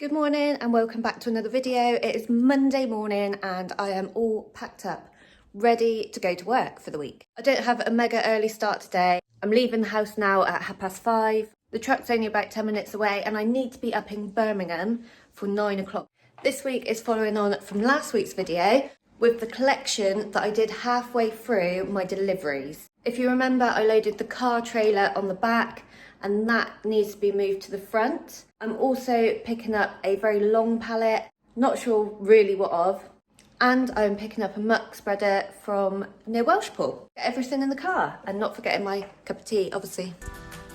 Good morning and welcome back to another video. It is Monday morning and I am all packed up, ready to go to work for the week. I don't have a mega early start today. I'm leaving the house now at 5:30. The truck's only about 10 minutes away and I need to be up in Birmingham for 9 o'clock. This week is following on from last week's video with the collection that I did halfway through my deliveries. If you remember, I loaded the car trailer on the back and that needs to be moved to the front. I'm also picking up a very long pallet, not sure really what of, and I'm picking up a muck spreader from near Welshpool. Get everything in the car and not forgetting my cup of tea, obviously.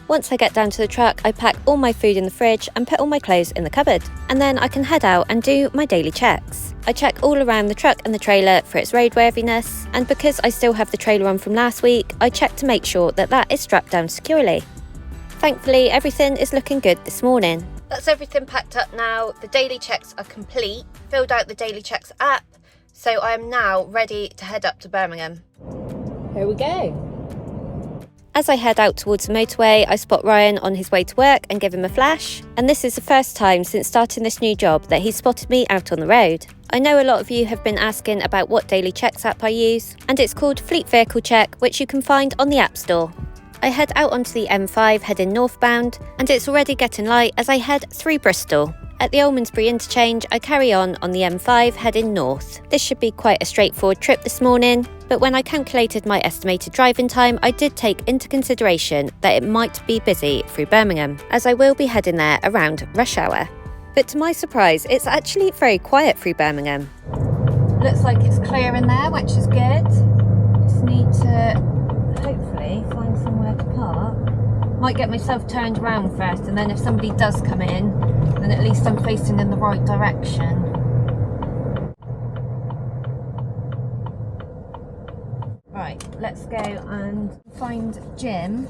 Once I get down to the truck, I pack all my food in the fridge and put all my clothes in the cupboard. And then I can head out and do my daily checks. I check all around the truck and the trailer for its roadworthiness, and because I still have the trailer on from last week, I check to make sure that that is strapped down securely. Thankfully, everything is looking good this morning. That's everything packed up now. The daily checks are complete. Filled out the daily checks app, so I am now ready to head up to Birmingham. Here we go. As I head out towards the motorway, I spot Ryan on his way to work and give him a flash. And this is the first time since starting this new job that he's spotted me out on the road. I know a lot of you have been asking about what daily checks app I use, and it's called Fleet Vehicle Check, which you can find on the App Store. I head out onto the M5 heading northbound, and it's already getting light as I head through Bristol. At the Almondsbury interchange, I carry on the M5 heading north. This should be quite a straightforward trip this morning, but when I calculated my estimated driving time, I did take into consideration that it might be busy through Birmingham, as I will be heading there around rush hour. But to my surprise, it's actually very quiet through Birmingham. Looks like it's clear in there, which is good. Just need to hopefully find somewhere to park. Might get myself turned around first, and then if somebody does come in, then at least I'm facing in the right direction. Right, let's go and find Jim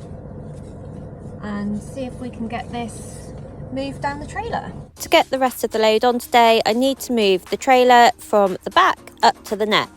and see if we can get this moved down the trailer. To get the rest of the load on today, I need to move the trailer from the back up to the neck.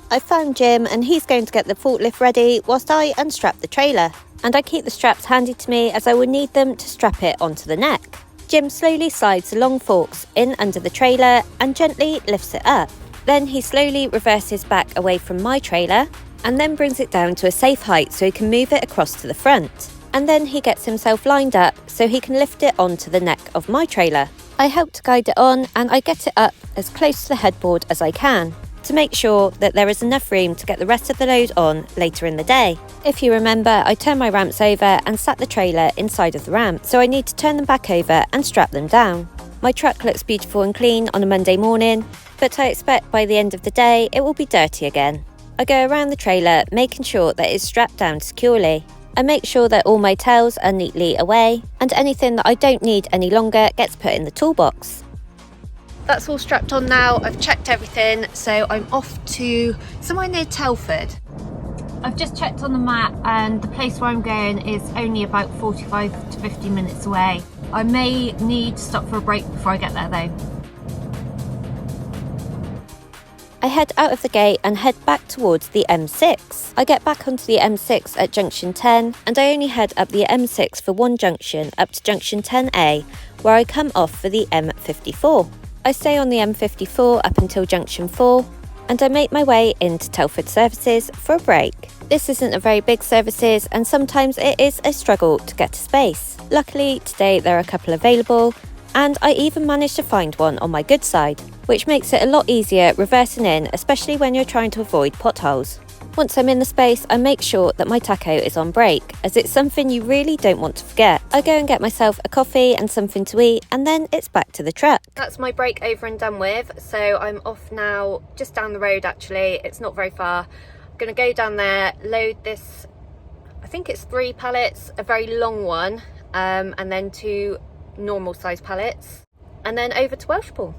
I found Jim and he's going to get the forklift ready whilst I unstrap the trailer. And I keep the straps handy to me as I will need them to strap it onto the neck. Jim slowly slides the long forks in under the trailer and gently lifts it up. Then he slowly reverses back away from my trailer and then brings it down to a safe height so he can move it across to the front. And then he gets himself lined up so he can lift it onto the neck of my trailer. I help to guide it on and I get it up as close to the headboard as I can, to make sure that there is enough room to get the rest of the load on later in the day. If you remember, I turned my ramps over and sat the trailer inside of the ramp, so I need to turn them back over and strap them down. My truck looks beautiful and clean on a Monday morning, but I expect by the end of the day it will be dirty again. I go around the trailer making sure that it's strapped down securely. I make sure that all my tails are neatly away, and anything that I don't need any longer gets put in the toolbox. That's all strapped on now. I've checked everything, so I'm off to somewhere near Telford. I've just checked on the map and the place where I'm going is only about 45 to 50 minutes away. I may need to stop for a break before I get there though. I head out of the gate and head back towards the M6. I get back onto the M6 at junction 10 and I only head up the M6 for one junction up to junction 10A, where I come off for the M54. I stay on the M54 up until junction 4 and I make my way into Telford services for a break. This isn't a very big services and sometimes it is a struggle to get to space. Luckily today there are a couple available and I even managed to find one on my good side, which makes it a lot easier reversing in, especially when you're trying to avoid potholes. Once I'm in the space, I make sure that my tacho is on break, as it's something you really don't want to forget. I go and get myself a coffee and something to eat, and then it's back to the truck. That's my break over and done with, so I'm off now, just down the road actually, it's not very far. I'm going to go down there, load this, I think it's 3 pallets, a very long one, and then 2 normal size pallets, and then over to Welshpool.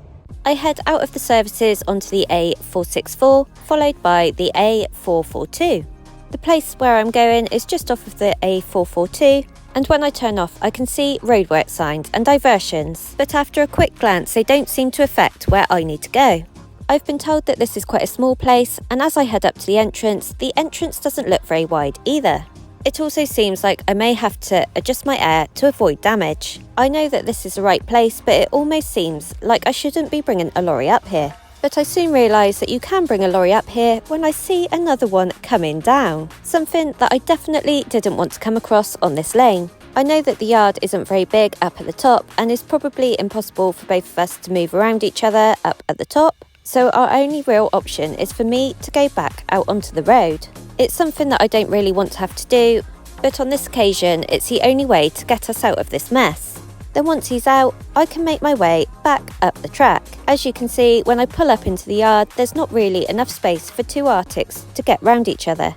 I head out of the services onto the A464, followed by the A442. The place where I'm going is just off of the A442, and when I turn off I can see roadwork signs and diversions, but after a quick glance they don't seem to affect where I need to go. I've been told that this is quite a small place, and as I head up to the entrance doesn't look very wide either. It also seems like I may have to adjust my air to avoid damage. I know that this is the right place, but it almost seems like I shouldn't be bringing a lorry up here. But I soon realised that you can bring a lorry up here when I see another one coming down. Something that I definitely didn't want to come across on this lane. I know that the yard isn't very big up at the top and is probably impossible for both of us to move around each other up at the top. So our only real option is for me to go back out onto the road. It's something that I don't really want to have to do, but on this occasion it's the only way to get us out of this mess. Then once he's out, I can make my way back up the track. As you can see, when I pull up into the yard, there's not really enough space for two Arctics to get round each other.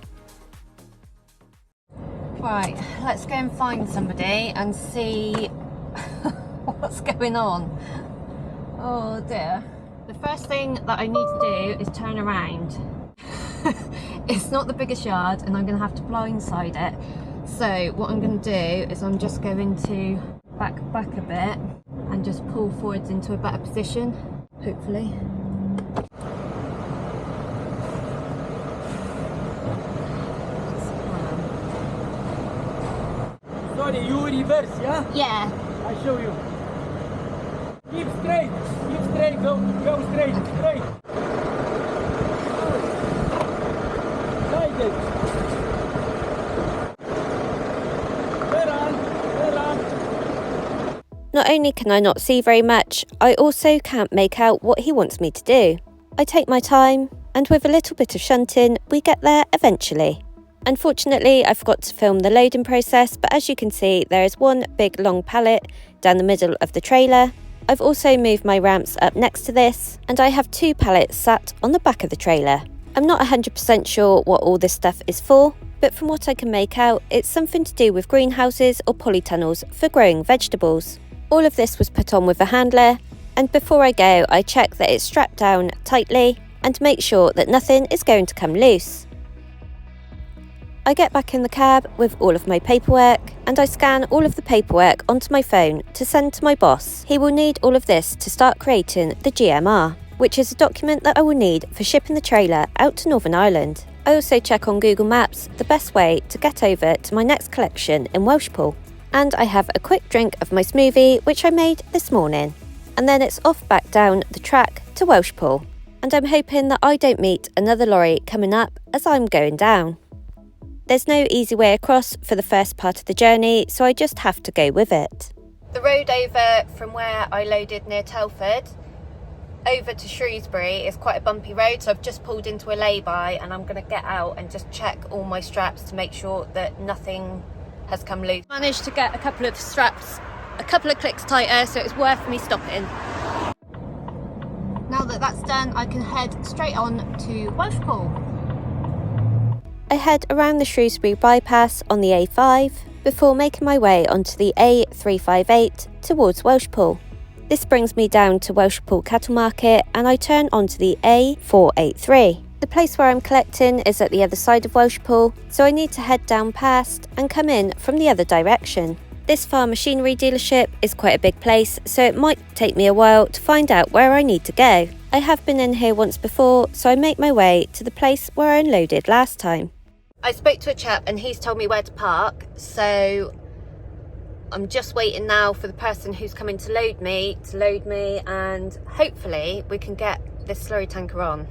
Right, let's go and find somebody and see what's going on. Oh dear. The first thing that I need to do is turn around. It's not the biggest yard and I'm going to have to blindside it. So what I'm going to do is I'm just going to back a bit and just pull forwards into a better position, hopefully. Sorry, you reverse, yeah? Yeah. I show you. Keep straight, go straight, straight. Like it. Turn on. Not only can I not see very much, I also can't make out what he wants me to do. I take my time, and with a little bit of shunting, we get there eventually. Unfortunately, I forgot to film the loading process, but as you can see, there is one big long pallet down the middle of the trailer. I've also moved my ramps up next to this, and I have two pallets sat on the back of the trailer. I'm not 100% sure what all this stuff is for, but from what I can make out, it's something to do with greenhouses or polytunnels for growing vegetables. All of this was put on with a handler, and before I go, I check that it's strapped down tightly and make sure that nothing is going to come loose. I get back in the cab with all of my paperwork, and I scan all of the paperwork onto my phone to send to my boss. He will need all of this to start creating the GMR, which is a document that I will need for shipping the trailer out to Northern Ireland. I also check on Google Maps the best way to get over to my next collection in Welshpool. And I have a quick drink of my smoothie, which I made this morning. And then it's off back down the track to Welshpool. And I'm hoping that I don't meet another lorry coming up as I'm going down. There's no easy way across for the first part of the journey, so I just have to go with it. The road over from where I loaded near Telford over to Shrewsbury is quite a bumpy road, so I've just pulled into a lay-by and I'm going to get out and just check all my straps to make sure that nothing has come loose. Managed to get a couple of straps a couple of clicks tighter, so it's worth me stopping. Now that that's done, I can head straight on to Welshpool. I head around the Shrewsbury bypass on the A5 before making my way onto the A358 towards Welshpool. This brings me down to Welshpool Cattle Market and I turn onto the A483. The place where I'm collecting is at the other side of Welshpool, so I need to head down past and come in from the other direction. This farm machinery dealership is quite a big place, so it might take me a while to find out where I need to go. I have been in here once before, so I make my way to the place where I unloaded last time. I spoke to a chap and he's told me where to park, so I'm just waiting now for the person who's coming to load me and hopefully we can get this slurry tanker on.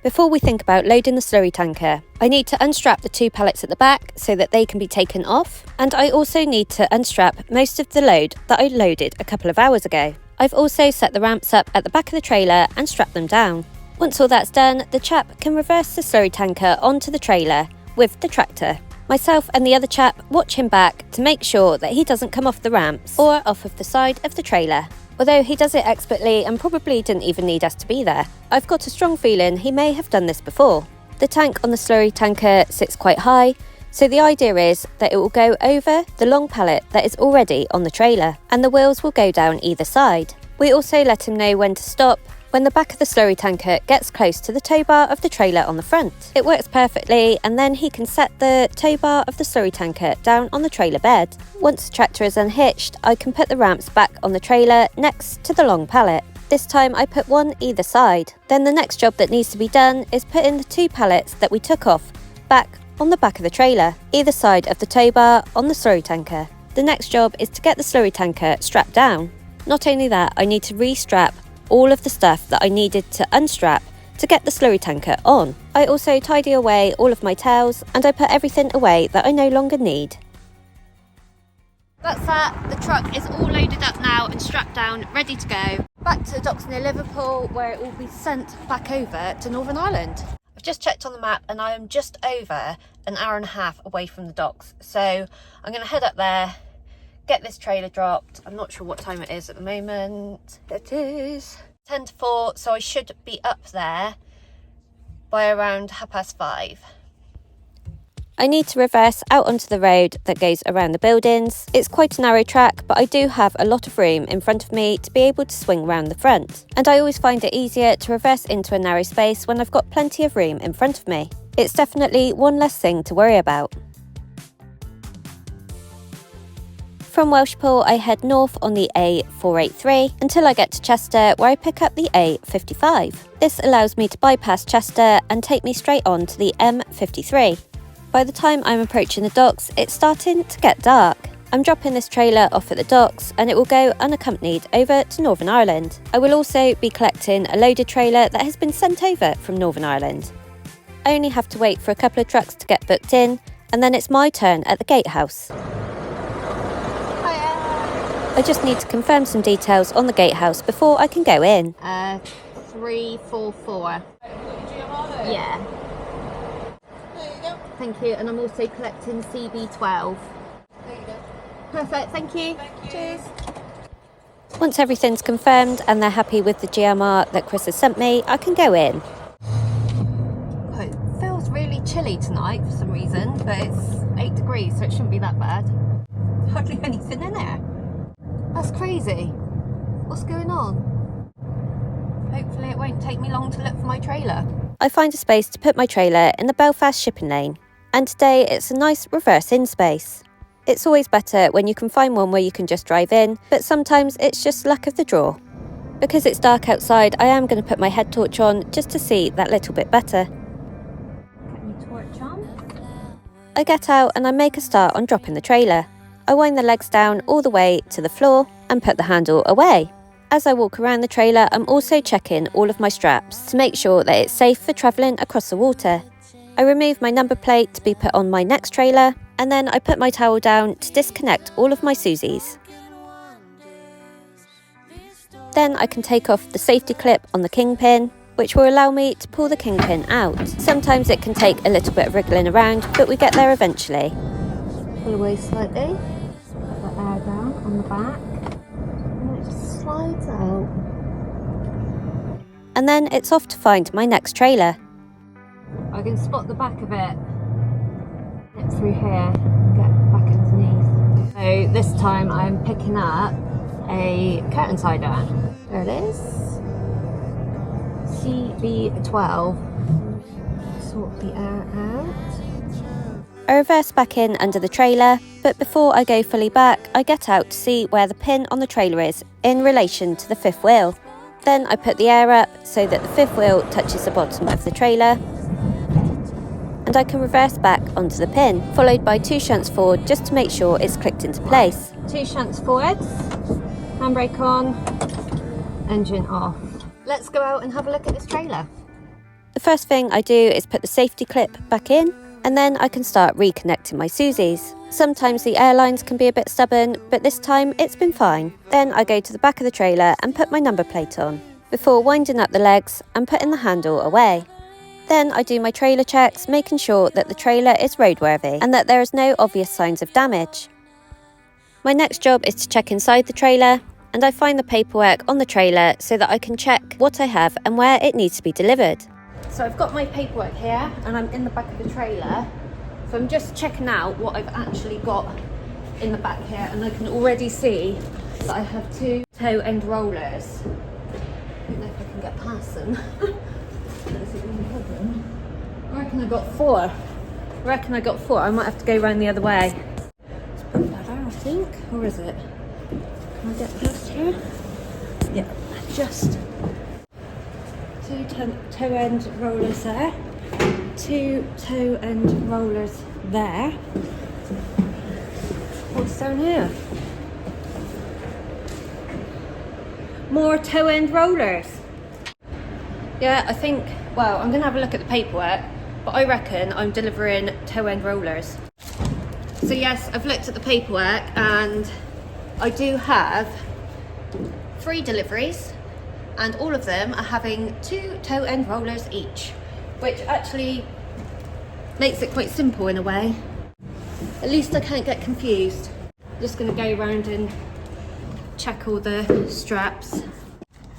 Before we think about loading the slurry tanker, I need to unstrap the two pallets at the back so that they can be taken off, and I also need to unstrap most of the load that I loaded a couple of hours ago. I've also set the ramps up at the back of the trailer and strapped them down. Once all that's done, the chap can reverse the slurry tanker onto the trailer with the tractor. Myself and the other chap watch him back to make sure that he doesn't come off the ramps or off of the side of the trailer. Although he does it expertly and probably didn't even need us to be there, I've got a strong feeling he may have done this before. The tank on the slurry tanker sits quite high, so the idea is that it will go over the long pallet that is already on the trailer, and the wheels will go down either side. We also let him know when to stop when the back of the slurry tanker gets close to the tow bar of the trailer on the front. It works perfectly, and then he can set the tow bar of the slurry tanker down on the trailer bed. Once the tractor is unhitched, I can put the ramps back on the trailer next to the long pallet. This time I put one either side. Then the next job that needs to be done is put in the two pallets that we took off back on the back of the trailer, either side of the tow bar on the slurry tanker. The next job is to get the slurry tanker strapped down. Not only that, I need to re-strap all of the stuff that I needed to unstrap to get the slurry tanker on. I also tidy away all of my towels and I put everything away that I no longer need. That's that. The truck is all loaded up now and strapped down, ready to go. Back to the docks near Liverpool, where it will be sent back over to Northern Ireland. I've just checked on the map and I am just over an hour and a half away from the docks. So I'm going to head up there, get this trailer dropped. I'm not sure what time it is at the moment. It is 10 to 4, so I should be up there by around 5:30. I need to reverse out onto the road that goes around the buildings. It's quite a narrow track, but I do have a lot of room in front of me to be able to swing round the front. And I always find it easier to reverse into a narrow space when I've got plenty of room in front of me. It's definitely one less thing to worry about. From Welshpool, I head north on the A483 until I get to Chester, where I pick up the A55. This allows me to bypass Chester and take me straight on to the M53. By the time I'm approaching the docks, it's starting to get dark. I'm dropping this trailer off at the docks and it will go unaccompanied over to Northern Ireland. I will also be collecting a loaded trailer that has been sent over from Northern Ireland. I only have to wait for a couple of trucks to get booked in, and then it's my turn at the gatehouse. I just need to confirm some details on the gatehouse before I can go in. 344. Yeah. Thank you, and I'm also collecting CB12. There you go. Perfect, thank you. Cheers. Once everything's confirmed and they're happy with the GMR that Chris has sent me, I can go in. Oh, it feels really chilly tonight for some reason, but it's 8 degrees, so it shouldn't be that bad. Hardly anything in there. That's crazy. What's going on? Hopefully it won't take me long to look for my trailer. I find a space to put my trailer in the Belfast shipping lane. And today it's a nice reverse-in space. It's always better when you can find one where you can just drive in, but sometimes it's just luck of the draw. Because it's dark outside, I am going to put my head torch on just to see that little bit better. Get my torch on. I get out and I make a start on dropping the trailer. I wind the legs down all the way to the floor and put the handle away. As I walk around the trailer, I'm also checking all of my straps to make sure that it's safe for travelling across the water. I remove my number plate to be put on my next trailer, and then I put my towel down to disconnect all of my Susies. Then I can take off the safety clip on the kingpin, which will allow me to pull the kingpin out. Sometimes it can take a little bit of wriggling around, but we get there eventually. Pull away slightly, put that air down on the back, and it just slides out. And then it's off to find my next trailer. I can spot the back of it, nip through here, get back underneath. So this time I'm picking up a curtain sider. There it is. CB12. Sort the air out. I reverse back in under the trailer, but before I go fully back, I get out to see where the pin on the trailer is in relation to the fifth wheel. Then I put the air up so that the fifth wheel touches the bottom of the trailer, and I can reverse back onto the pin, followed by 2 shunts forward just to make sure it's clicked into place. 2 shunts forwards, handbrake on, engine off. Let's go out and have a look at this trailer. The first thing I do is put the safety clip back in, and then I can start reconnecting my Susies. Sometimes the airlines can be a bit stubborn, but this time it's been fine. Then I go to the back of the trailer and put my number plate on, before winding up the legs and putting the handle away. Then I do my trailer checks, making sure that the trailer is roadworthy and that there is no obvious signs of damage. My next job is to check inside the trailer, and I find the paperwork on the trailer so that I can check what I have and where it needs to be delivered. So I've got my paperwork here and I'm in the back of the trailer. So I'm just checking out what I've actually got in the back here, and I can already see that I have 2 toe end rollers. I don't know if I can get past them. I reckon I got 4. I might have to go round the other way. Let's put that out, I think. Or is it? Can I get past here? Yeah, just 2 toe end rollers there. 2 toe end rollers there. What's down here? More toe end rollers. Yeah, I think, well, I'm gonna have a look at the paperwork, but I reckon I'm delivering toe end rollers. So yes, I've looked at the paperwork and I do have 3 deliveries, and all of them are having 2 toe end rollers each, which actually makes it quite simple in a way. At least I can't get confused. I'm just going to go around and check all the straps.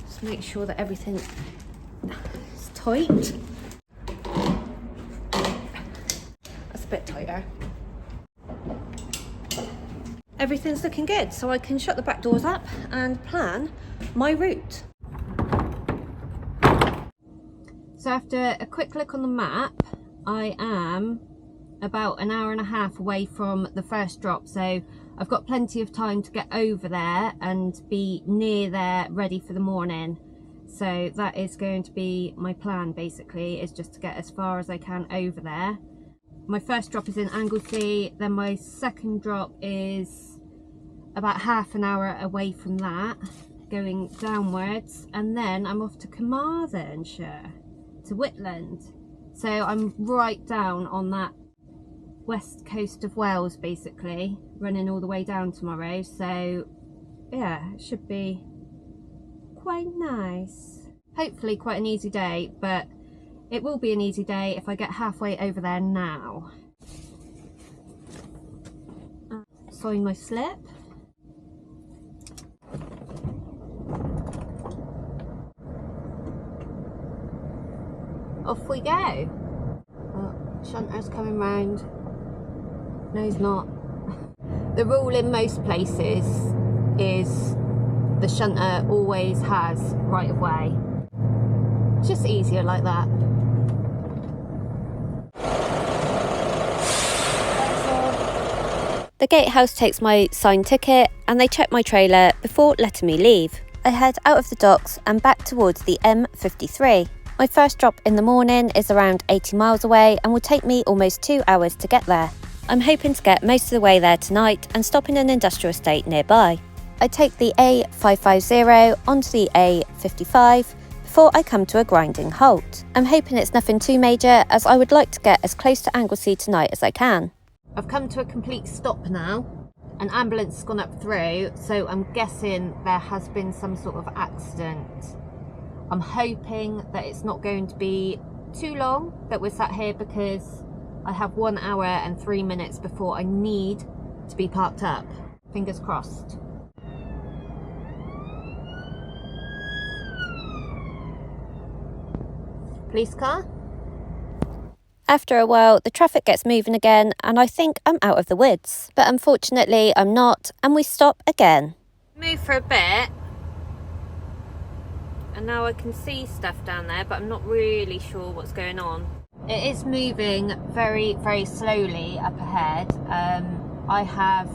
Just make sure that everything is tight. That's a bit tighter. Everything's looking good, so I can shut the back doors up and plan my route. So after a quick look on the map, I am about an hour and a half away from the first drop, so I've got plenty of time to get over there and be near there ready for the morning. So that is going to be my plan, basically, is just to get as far as I can over there. My first drop is in Anglesey, then my second drop is about half an hour away from that, going downwards, and then I'm off to Carmarthenshire, to Whitland. So I'm right down on that west coast of Wales, basically, running all the way down tomorrow. So yeah, it should be quite nice. Hopefully quite an easy day, but it will be an easy day if I get halfway over there now. Sign my slip. Off we go. Oh, shunter's coming round. No, he's not. The rule in most places is the shunter always has right of way. It's just easier like that. The gatehouse takes my signed ticket and they check my trailer before letting me leave. I head out of the docks and back towards the M53. My first drop in the morning is around 80 miles away and will take me almost 2 hours to get there. I'm hoping to get most of the way there tonight and stop in an industrial estate nearby. I take the A550 onto the A55 before I come to a grinding halt. I'm hoping it's nothing too major, as I would like to get as close to Anglesey tonight as I can. I've come to a complete stop now. An ambulance has gone up through, so I'm guessing there has been some sort of accident. I'm hoping that it's not going to be too long that we're sat here, because I have 1 hour and 3 minutes before I need to be parked up. Fingers crossed. Police car. After a while, the traffic gets moving again and I think I'm out of the woods. But unfortunately, I'm not, and we stop again. Move for a bit. And now I can see stuff down there, but I'm not really sure what's going on. It is moving very, very slowly up ahead. I have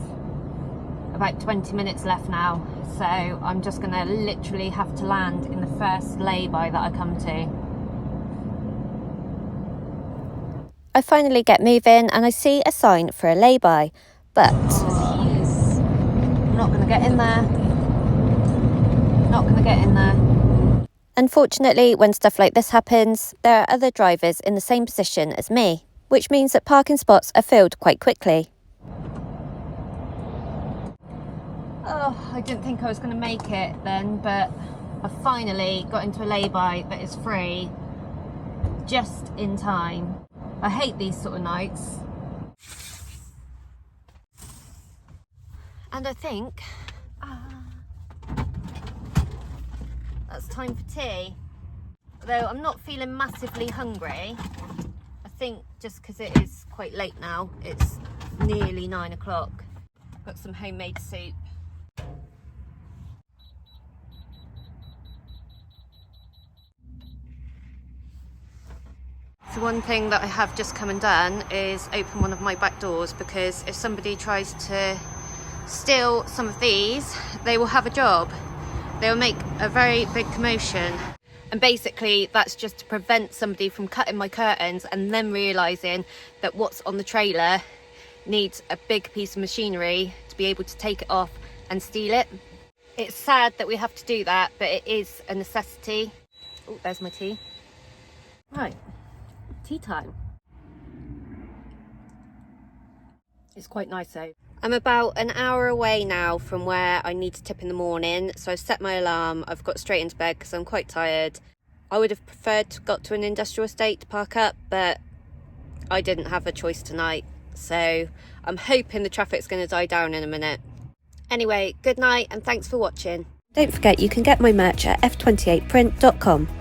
about 20 minutes left now, so I'm just going to literally have to land in the first lay-by that I come to. I finally get moving and I see a sign for a lay-by, but... I'm not going to get in there. Not going to get in there. Unfortunately, when stuff like this happens, there are other drivers in the same position as me, which means that parking spots are filled quite quickly. Oh, I didn't think I was going to make it then, but I finally got into a lay-by that is free, just in time. I hate these sort of nights. And I think that's time for tea. Although I'm not feeling massively hungry. I think just because it is quite late now, it's nearly 9 o'clock. Got some homemade soup. So one thing that I have just come and done is open one of my back doors, because if somebody tries to steal some of these, they will have a job. They will make a very big commotion. And basically that's just to prevent somebody from cutting my curtains and then realising that what's on the trailer needs a big piece of machinery to be able to take it off and steal it. It's sad that we have to do that, but it is a necessity. Oh, there's my tea. Right, tea time. It's quite nice though. I'm about an hour away now from where I need to tip in the morning, so I've set my alarm. I've got straight into bed because I'm quite tired. I would have preferred to got to an industrial estate to park up, but I didn't have a choice tonight, so I'm hoping the traffic's going to die down in a minute. Anyway, good night and thanks for watching. Don't forget you can get my merch at f28print.com.